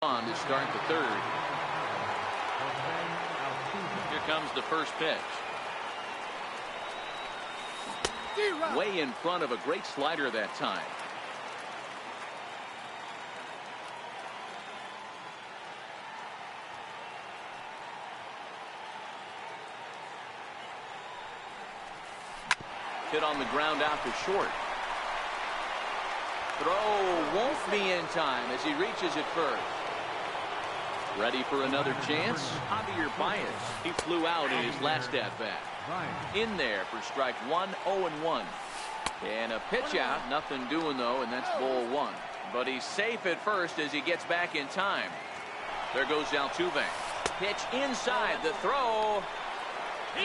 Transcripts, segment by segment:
On to start the third. Here comes the first pitch. Way in front of a great slider that time. Hit on the ground out to short. Throw won't be in time as he reaches it first. Ready for another chance? Javier Baez. He flew out in his last at-bat. In there for strike one, 0-1. And a pitch out, nothing doing though, and that's ball one. But he's safe at first as he gets back in time. There goes Altuve. Pitch inside, the throw.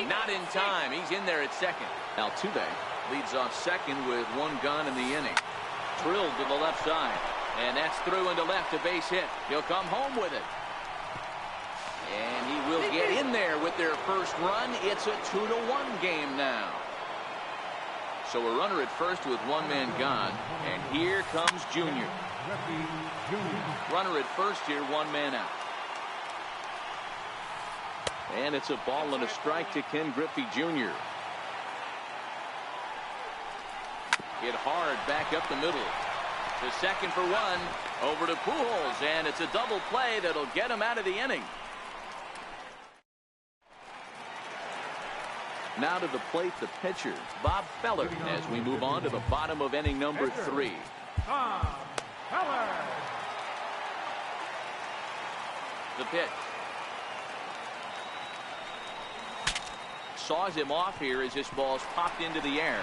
Not in time. He's in there at second. Altuve leads off second with one gone in the inning. Drilled to the left side. And that's through into left, a base hit. He'll come home with it. And he will get in there with their first run. It's a 2-1 game now. So a runner at first with one man gone. And here comes Junior. Runner at first here, one man out. And it's a ball and a strike to Ken Griffey Jr. Hit hard back up the middle. To second for one. Over to Pujols. And it's a double play that'll get him out of the inning. Now to the plate, the pitcher, Bob Feller, as we move on to the bottom of inning number 3. Bob Feller. The pitch. Saws him off here as this ball's popped into the air.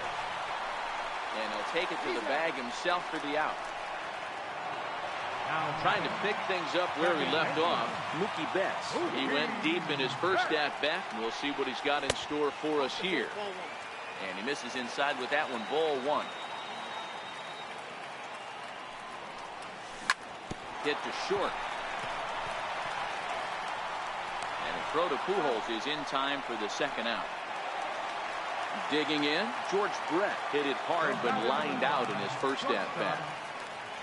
And he'll take it to the bag himself for the out. Trying to pick things up where he left off, Mookie Betts. He went deep in his first at-bat. We'll see what he's got in store for us here. And he misses inside with that one, ball one. Hit to short. And a throw to Pujols is in time for the second out. Digging in, George Brett hit it hard but lined out in his first at-bat.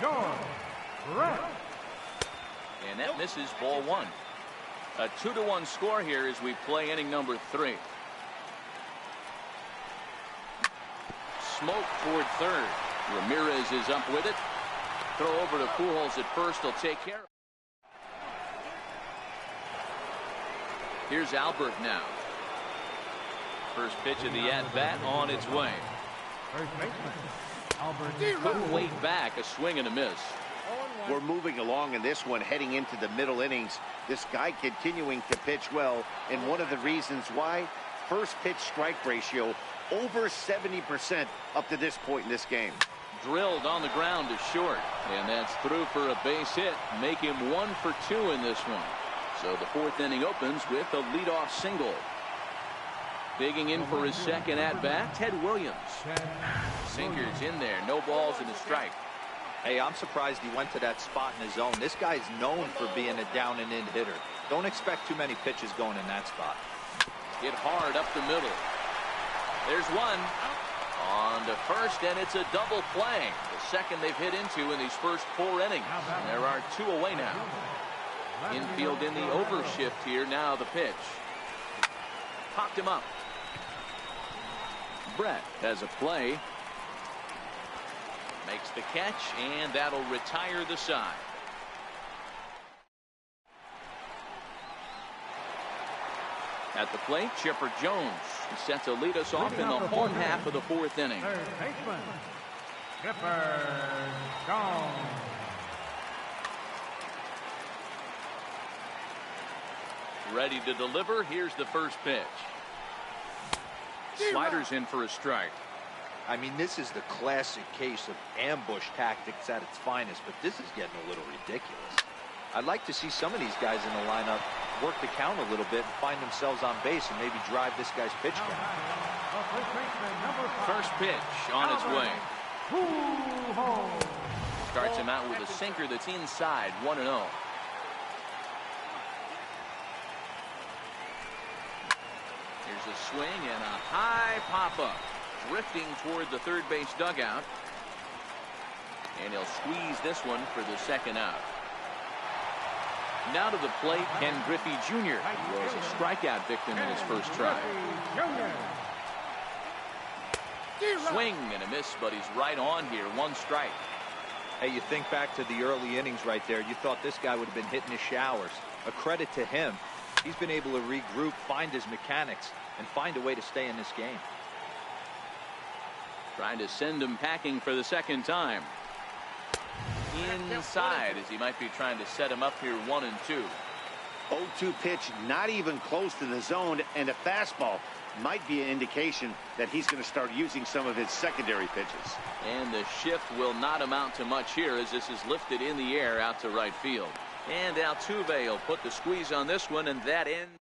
George Brett. And that misses, ball one. A 2-1 score here as we play inning number 3. Smoke toward third. Ramirez is up with it. Throw over to Pujols at first. He'll take care of it. Here's Albert now. First pitch of the at-bat on its way. First baseman, Albert. Couldn't wait back. A swing and a miss. We're moving along in this one, heading into the middle innings. This guy continuing to pitch well, and one of the reasons why, first pitch strike ratio over 70% up to this point in this game. Drilled on the ground to short, and that's through for a base hit. Make him 1 for 2 in this one. So the fourth inning opens with a leadoff single. Digging in for his second at-bat, Ted Williams. Sinker's in there, no balls and a strike. Hey, I'm surprised he went to that spot in his zone. This guy's known for being a down and in hitter. Don't expect too many pitches going in that spot. Hit hard up the middle. There's one. On to first, and it's a double play. The second they've hit into in these first 4 innings. And there are 2 away now. Infield in the overshift here. Now the pitch. Popped him up. Brett has a play. Makes the catch, and that'll retire the side. At the plate, Chipper Jones is set to lead us off in the home half of the 4th inning. Third baseman, Chipper Jones. Ready to deliver. Here's the first pitch. Sliders in for a strike. I mean, this is the classic case of ambush tactics at its finest, but this is getting a little ridiculous. I'd like to see some of these guys in the lineup work the count a little bit and find themselves on base and maybe drive this guy's pitch count. First pitch on its way. Starts him out with a sinker that's inside, 1-0. Here's a swing and a high pop-up. Drifting toward the third base dugout. And he'll squeeze this one for the second out. Now to the plate, Ken Griffey Jr. He was a strikeout victim in his first try. Swing and a miss, but he's right on here. One strike. Hey, you think back to the early innings right there. You thought this guy would have been hitting his showers. A credit to him. He's been able to regroup, find his mechanics, and find a way to stay in this game. Trying to send him packing for the second time. Inside, as he might be trying to set him up here 1-2. 0-2 pitch, not even close to the zone, and a fastball might be an indication that he's going to start using some of his secondary pitches. And the shift will not amount to much here as this is lifted in the air out to right field. And Altuve will put the squeeze on this one, and that ends.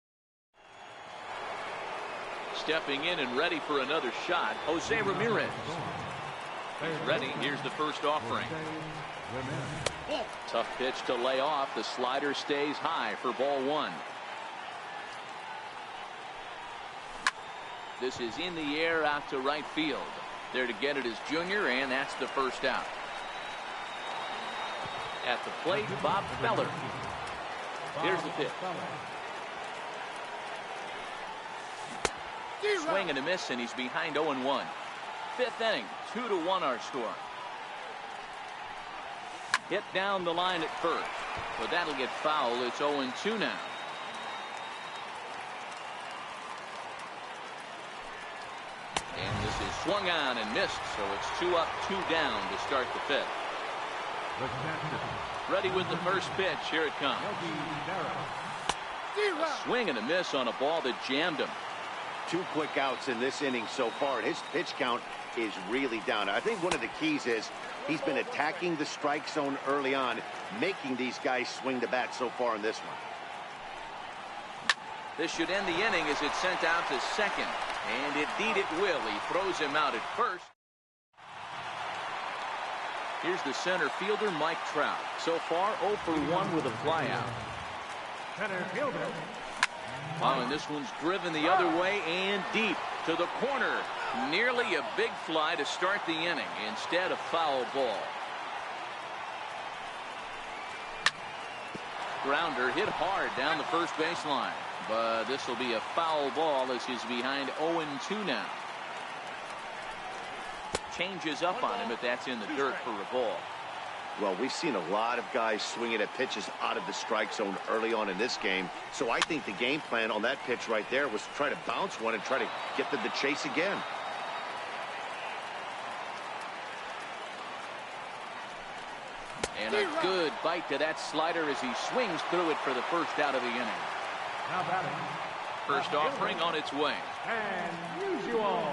Stepping in and ready for another shot, Jose Ramirez. He's ready. Here's the first offering. Tough pitch to lay off. The slider stays high for ball one. This is in the air out to right field. There to get it is Junior, and that's the first out. At the plate, Bob Feller. Here's the pitch. Swing and a miss, and he's behind 0-1. Fifth inning, 2-1 our score. Hit down the line at first, but that'll get foul. It's 0-2 now. And this is swung on and missed, so it's 2 up, 2 down to start the fifth. Ready with the first pitch. Here it comes. A swing and a miss on a ball that jammed him. 2 quick outs in this inning so far. His pitch count is really down. I think one of the keys is he's been attacking the strike zone early on, making these guys swing the bat so far in this one. This should end the inning as it's sent out to second. And indeed it will. He throws him out at first. Here's the center fielder, Mike Trout. So far, 0 for 1 with a flyout. Center fielder. Oh, and this one's driven the other way and deep to the corner. Nearly a big fly to start the inning. Instead, a foul ball. Grounder hit hard down the first baseline. But this will be a foul ball as he's behind 0-2 now. Changes up on him, but that's in the dirt for a ball. Well, we've seen a lot of guys swinging at pitches out of the strike zone early on in this game. So I think the game plan on that pitch right there was to try to bounce one and try to get them to chase again. And a good bite to that slider as he swings through it for the first out of the inning. Now batting. First offering on its way. And usual.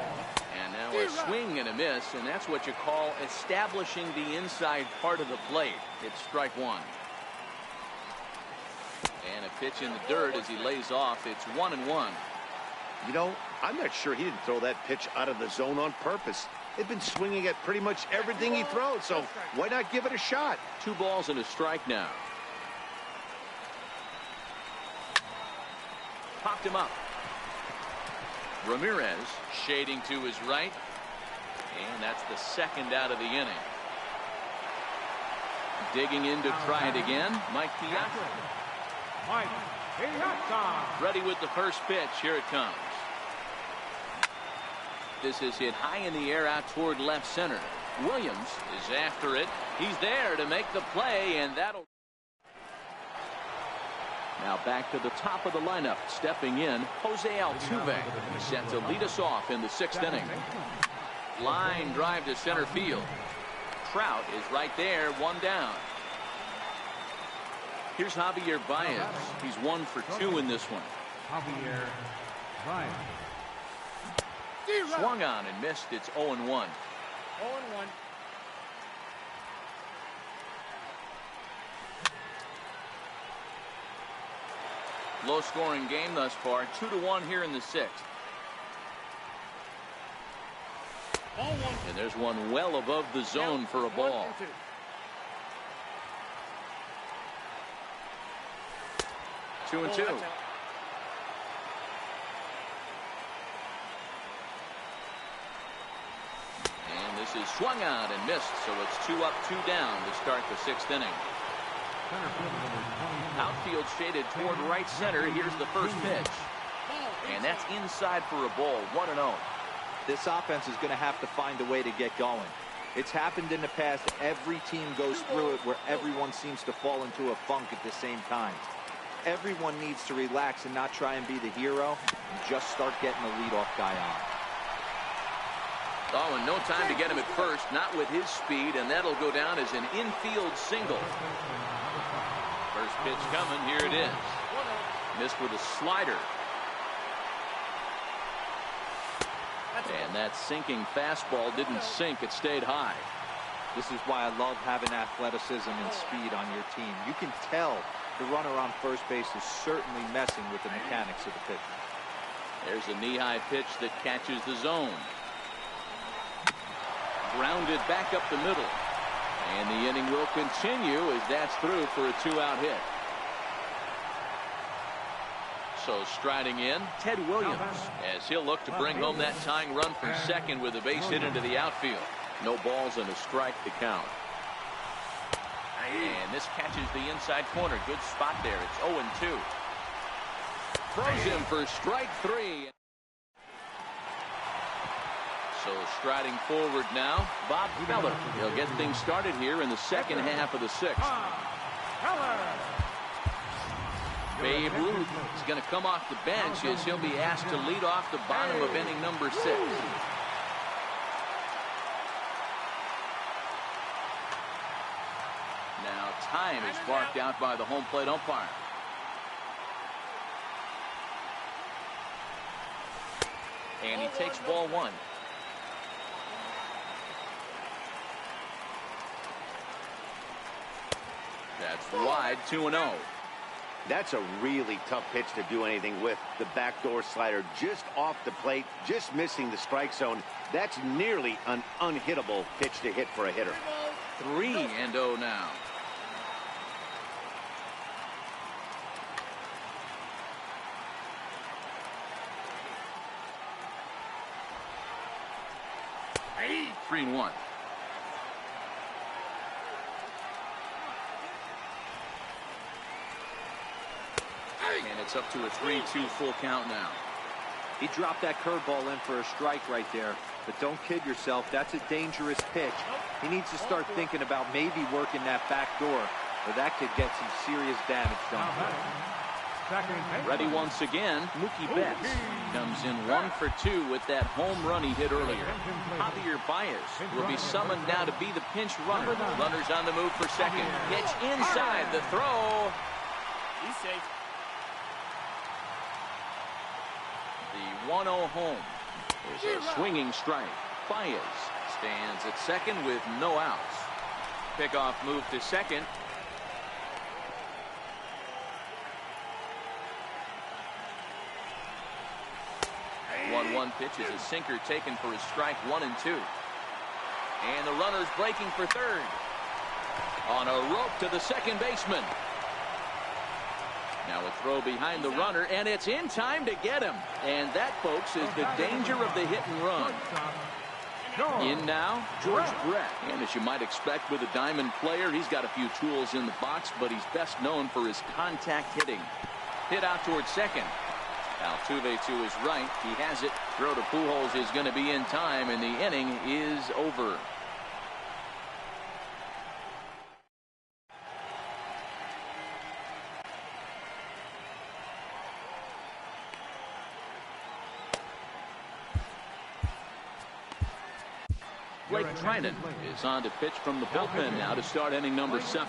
And now a swing and a miss, and that's what you call establishing the inside part of the plate. It's strike one. And a pitch in the dirt as he lays off. It's 1-1. You know, I'm not sure he didn't throw that pitch out of the zone on purpose. They've been swinging at pretty much everything he throws, so why not give it a shot? 2 balls and a strike now. Popped him up. Ramirez shading to his right. And that's the second out of the inning. Digging in to try it again, Mike Piazza. Mike Piazza. Ready with the first pitch. Here it comes. This is hit high in the air out toward left center. Williams is after it. He's there to make the play, and that'll... Now back to the top of the lineup. Stepping in, Jose Altuve, set to lead us off in the 6th inning. Line drive to center field. Trout is right there, 1 down. Here's Javier Baez. He's 1 for 2 in this one. Javier Baez. Swung on and missed. It's 0-1. 0-1. Low scoring game thus far. 2-1 here in the 6th. And there's one well above the zone for a ball. 2-2. And this is swung on and missed, so it's 2 up, 2 down to start the 6th inning. Center fielder number 24. Outfield shaded toward right center. Here's the first pitch. And that's inside for a ball, 1-0. This offense is going to have to find a way to get going. It's happened in the past. Every team goes through it where everyone seems to fall into a funk at the same time. Everyone needs to relax and not try and be the hero and just start getting the leadoff guy on. Oh, and no time to get him at first, not with his speed, and that'll go down as an infield single. First pitch coming, here it is. Missed with a slider. And that sinking fastball didn't sink, it stayed high. This is why I love having athleticism and speed on your team. You can tell the runner on first base is certainly messing with the mechanics of the pitch. There's a knee-high pitch that catches the zone. Grounded back up the middle. And the inning will continue as that's through for a 2-out hit. So striding in, Ted Williams, as he'll look to bring home that tying run for second with a base hit into the outfield. No balls and a strike to count. And this catches the inside corner. Good spot there. It's 0-2. Throws him for strike 3. So striding forward now, Bob Feller. He'll get things started here in the second half of the 6th. Babe Ruth is going to come off the bench as he'll be asked to lead off the bottom of inning number 6. Now time is barked out by the home plate umpire. And he takes ball 1. That's wide, 2-0. That's a really tough pitch to do anything with. The backdoor slider just off the plate, just missing the strike zone. That's nearly an unhittable pitch to hit for a hitter. 3-0 now. Hey, 3-1. And it's up to a 3-2 full count now. He dropped that curveball in for a strike right there. But don't kid yourself, that's a dangerous pitch. He needs to start thinking about maybe working that back door, or that could get some serious damage done. Ready once again, Mookie Betts comes in 1 for 2 with that home run he hit earlier. Javier Baez will be summoned now to be the pinch runner. Runners on the move for second. Pitch inside, the throw. He's safe. The 1-0 home is a swinging strike. Baez stands at second with no outs. Pickoff move to second. 1-1 pitch is a sinker taken for a strike 1 and 2. And the runner's breaking for third. On a rope to the second baseman. Now a throw behind the runner, and it's in time to get him. And that, folks, is the danger of the hit and run. In now, George Brett. And as you might expect with a diamond player, he's got a few tools in the box, but he's best known for his contact hitting. Hit out towards second. Altuve to his right. He has it. Throw to Pujols is going to be in time, and the inning is over. Blake Trinan is on to pitch from the bullpen now to start inning number 7.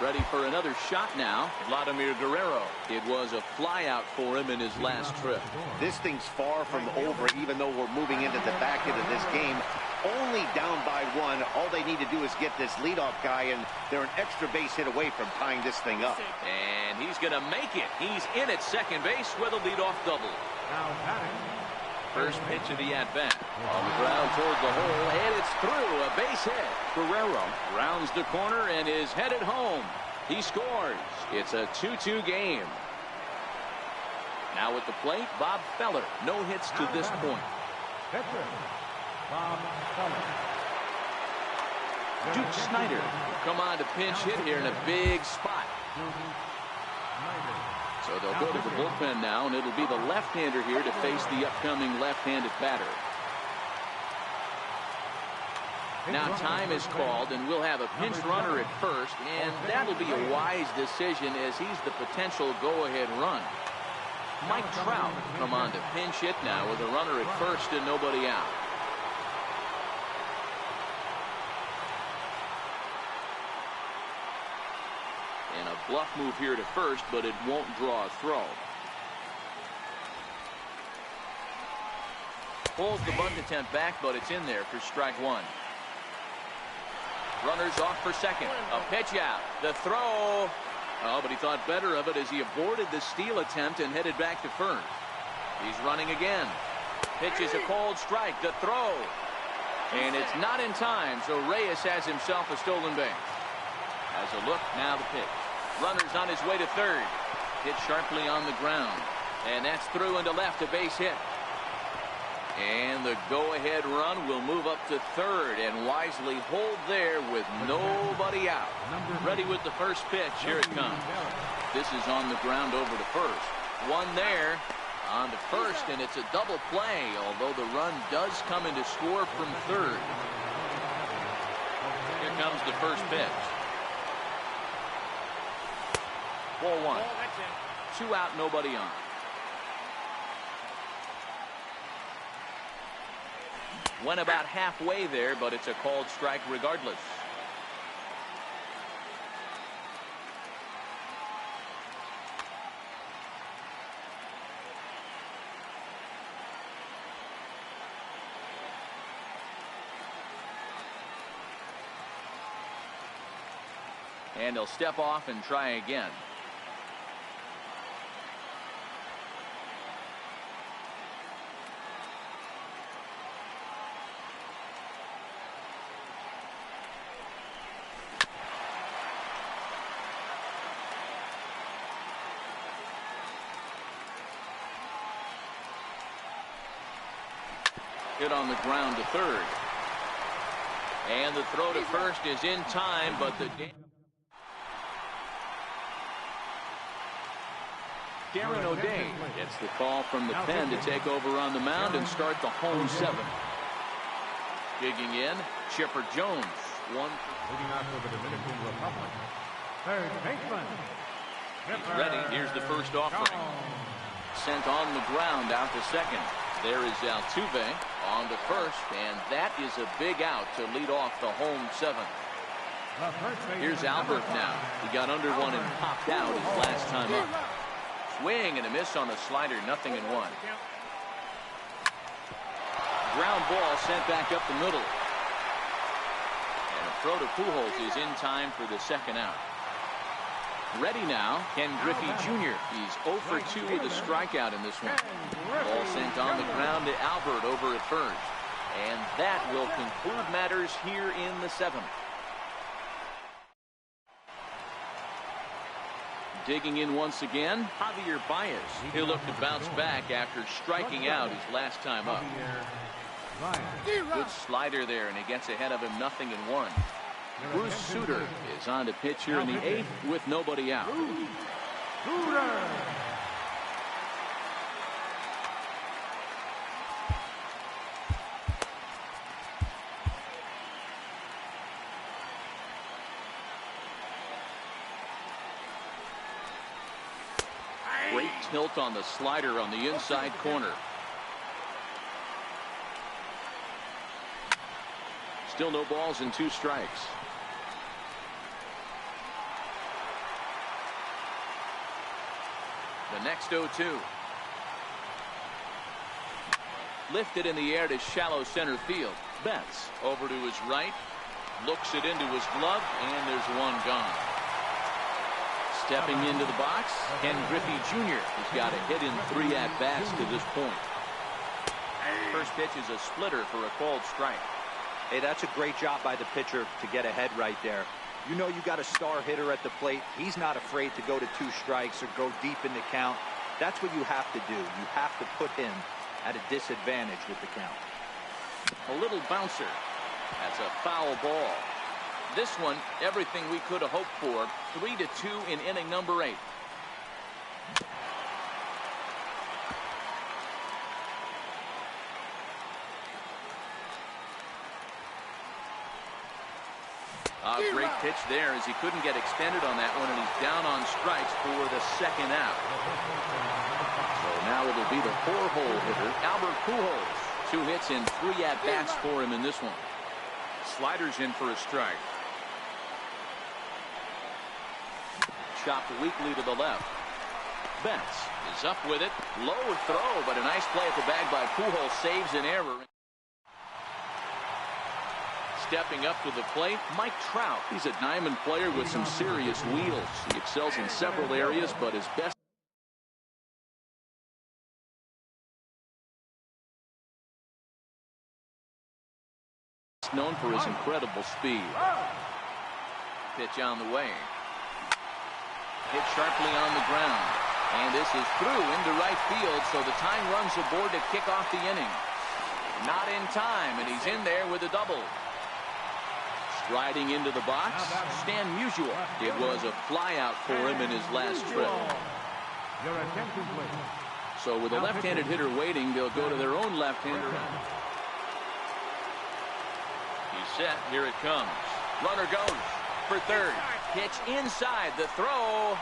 Ready for another shot now, Vladimir Guerrero. It was a flyout for him in his last trip. This thing's far from over, even though we're moving into the back end of this game. Only down by 1. All they need to do is get this leadoff guy, and they're an extra base hit away from tying this thing up. And he's going to make it. He's in at second base with a leadoff double. First pitch of the at-bat. On the ground toward the hole, and it's through. A base hit. Guerrero rounds the corner and is headed home. He scores. It's a 2-2 game. Now at the plate, Bob Feller. No hits to this point. Bob Feller. Duke Snider will come on to pinch hit here in a big spot. So they'll go to the bullpen now, and it'll be the left-hander here to face the upcoming left-handed batter. Now time is called, and we'll have a pinch runner at first, and that'll be a wise decision as he's the potential go-ahead run. Mike Trout will come on to pinch hit now with a runner at first and nobody out. And a bluff move here to first, but it won't draw a throw. Pulls the bunt attempt back, but it's in there for strike one. Runners off for second. A pitch out. The throw. Oh, but he thought better of it as he aborted the steal attempt and headed back to first. He's running again. Pitches a cold strike. The throw. And it's not in time, so Reyes has himself a stolen base. Has a look, now the pitch. Runners on his way to third. Hit sharply on the ground. And that's through into left, a base hit. And the go-ahead run will move up to third and wisely hold there with nobody out. Ready with the first pitch. Here it comes. This is on the ground over to first. One there on to first, and it's a double play, although the run does come in to score from third. Here comes the first pitch. Ball one. 2 out, nobody on. Went about halfway there, but it's a called strike regardless. And he'll step off and try again. Hit on the ground to third. And the throw to first is in time, but the Darren O'Day gets the call from the pen to take over on the mound and start the home seventh. Digging in, Chipper Jones. Leading off for the Dominican Republic, third baseman. He's ready. Here's the first offering. Sent on the ground out to second. There is Altuve on to first, and that is a big out to lead off the home seventh. Here's Albert now. He got under one and popped out his last time up. Swing and a miss on a slider, 0-1. Ground ball sent back up the middle. And a throw to Pujols is in time for the second out. Ready now, Ken Griffey Jr. He's 0 for 2 with a strikeout in this one. Ball sent on the ground to Albert over at first. And that will conclude matters here in the seventh. Digging in once again, Javier Baez. He'll look to bounce back after striking out his last time up. Good slider there, and he gets ahead of him 0-1. Bruce Sutter is on to pitch here in the eighth with nobody out. Great tilt on the slider on the inside corner. Still no balls and 2 strikes. The next 0-2. Lifted in the air to shallow center field. Betts over to his right. Looks it into his glove, and there's one gone. Stepping into the box, Ken Griffey Jr. has got a hit in 3 at-bats to this point. First pitch is a splitter for a called strike. Hey, that's a great job by the pitcher to get ahead right there. You know you got a star hitter at the plate. He's not afraid to go to 2 strikes or go deep in the count. That's what you have to do. You have to put him at a disadvantage with the count. A little bouncer. That's a foul ball. This one, everything we could have hoped for. 3-2 in inning number 8. A great pitch there as he couldn't get extended on that one, and he's down on strikes for the second out. So now it'll be the 4-hole hitter, Albert Pujols. 2 hits and 3 at-bats for him in this one. Sliders in for a strike. Chopped weakly to the left. Betts is up with it. Low throw, but a nice play at the bag by Pujols saves an error. Stepping up to the plate, Mike Trout. He's a diamond player with some serious wheels. He excels in several areas, but his best known for his incredible speed. Pitch on the way. Hit sharply on the ground. And this is through into right field, so the tying run's aboard to kick off the inning. Not in time, and he's in there with a double. Striding into the box, Stan Musial. It was a flyout for him in his last trip. So with a left-handed hitter waiting, they'll go to their own left-hander. He's set. Here it comes. Runner goes for third. Pitch inside. The throw.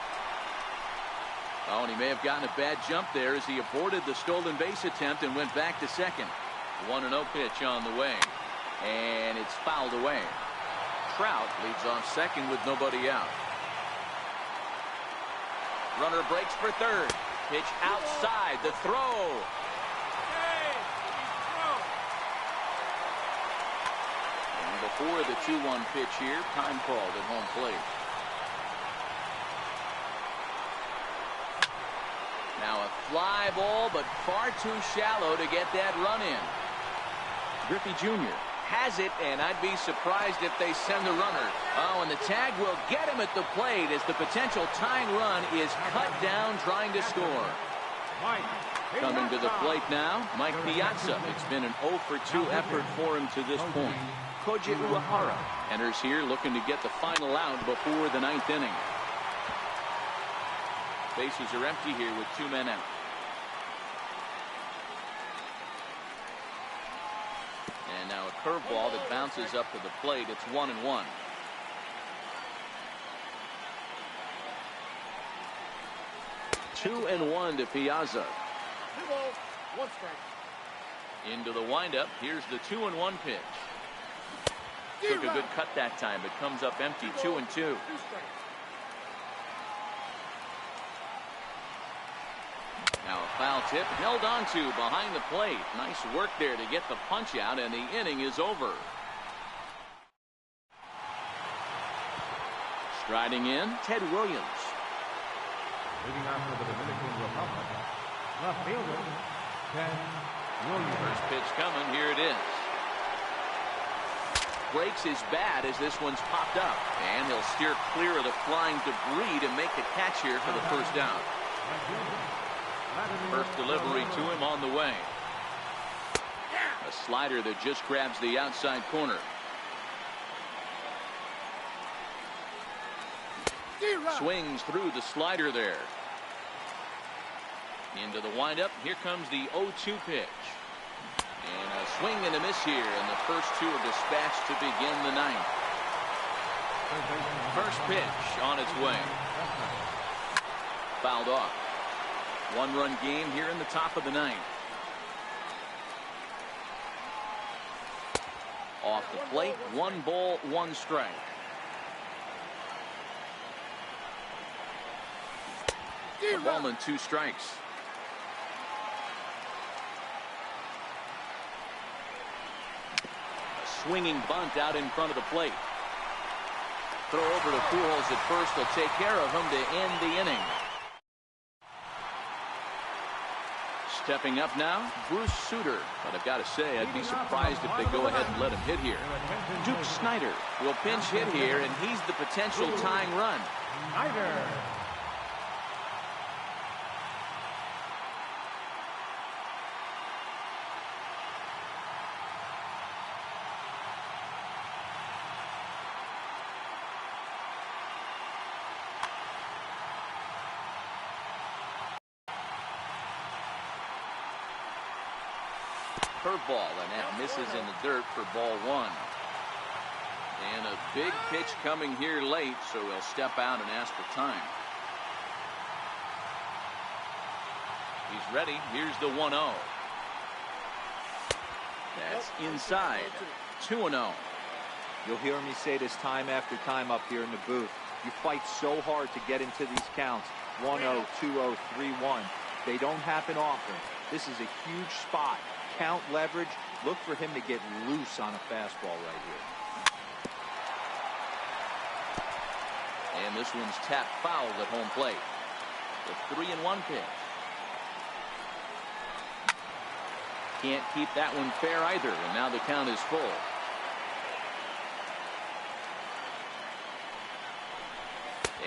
Oh, and he may have gotten a bad jump there as he aborted the stolen base attempt and went back to second. 1-0 pitch on the way. And it's fouled away. Trout leads off second with nobody out. Runner breaks for third. Pitch outside. The throw. And before the 2-1 pitch here, time called at home plate. Now a fly ball, but far too shallow to get that run in. Griffey Jr. has it, and I'd be surprised if they send the runner. Oh, and the tag will get him at the plate as the potential tying run is cut down trying to score. Coming to the plate now, Mike Piazza. It's been an 0 for 2 effort for him to this point. Koji Uehara enters here looking to get the final out before the 9th inning. Bases are empty here with 2 men out. And now a curveball that bounces up to the plate. It's 1-1. Two and one to Piazza. 1 strike. Into the windup. Here's the 2-1 pitch. Took a good cut that time, but comes up empty. 2-2. Now a foul tip held onto behind the plate. Nice work there to get the punch out, and the inning is over. Striding in, Ted Williams. Leading off for the Dominican Republic, left fielder, Ted Williams. First pitch coming. Here it is. Breaks his bat as this one's popped up, and he'll steer clear of the flying debris to make the catch here for the first out. First delivery to him on the way. A slider that just grabs the outside corner. Swings through the slider there. Into the windup. Here comes the 0-2 pitch. And a swing and a miss here, and the first 2 are dispatched to begin the 9th. First pitch on its way. Fouled off. 1-run game here in the top of the 9th. Off the plate, 1 ball, 1 strike. A ball and 2 strikes. A swinging bunt out in front of the plate. Throw over to Pujols at first. They'll take care of him to end the inning. Stepping up now, Bruce Sutter. But I've got to say, I'd be surprised if they go ahead and let him hit here. Duke Snider will pinch hit here, and he's the potential tying run. Snider. Curveball, and that misses in the dirt for ball one. And a big pitch coming here late, so he'll step out and ask for time. He's ready. Here's the 1-0. That's inside. 2-0. You'll hear me say this time after time up here in the booth. You fight so hard to get into these counts. 1-0, 2-0, 3-1. They don't happen often. This is a huge spot. Count leverage. Look for him to get loose on a fastball right here. And this one's tapped foul at home plate. The 3-1 pitch. Can't keep that one fair either, and now the count is full.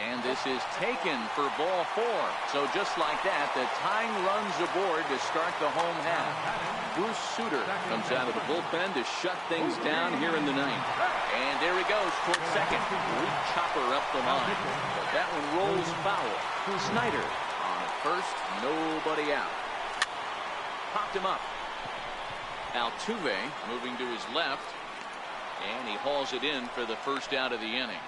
And this is taken for ball four. So just like that, the tying runs aboard to start the home half. Bruce Sutter comes out of the bullpen to shut things down here in the ninth. And there he goes towards second. Weak chopper up the line. But that one rolls foul. Snyder on first, nobody out. Popped him up. Altuve moving to his left. And he hauls it in for the first out of the inning.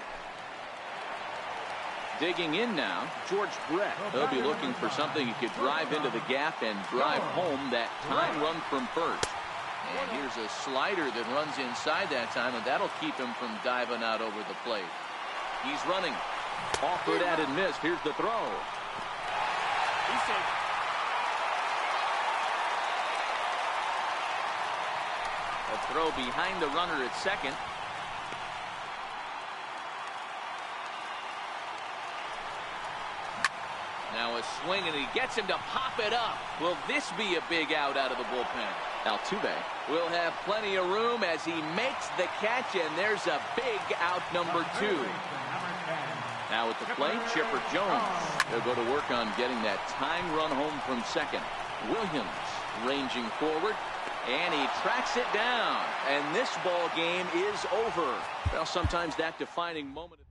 Digging in now, George Brett. He'll be looking for something he could drive into the gap and drive home that time run from first. And here's a slider that runs inside that time, and that'll keep him from diving out over the plate. He's running. Offered at and missed. Here's the throw. A throw behind the runner at second. Now a swing, and he gets him to pop it up. Will this be a big out of the bullpen? Altuve will have plenty of room as he makes the catch, and there's a big out, number two. Now at the plate, Chipper Jones. They'll go to work on getting that tying run home from second. Williams ranging forward, and he tracks it down. And this ball game is over. Well, sometimes that defining moment.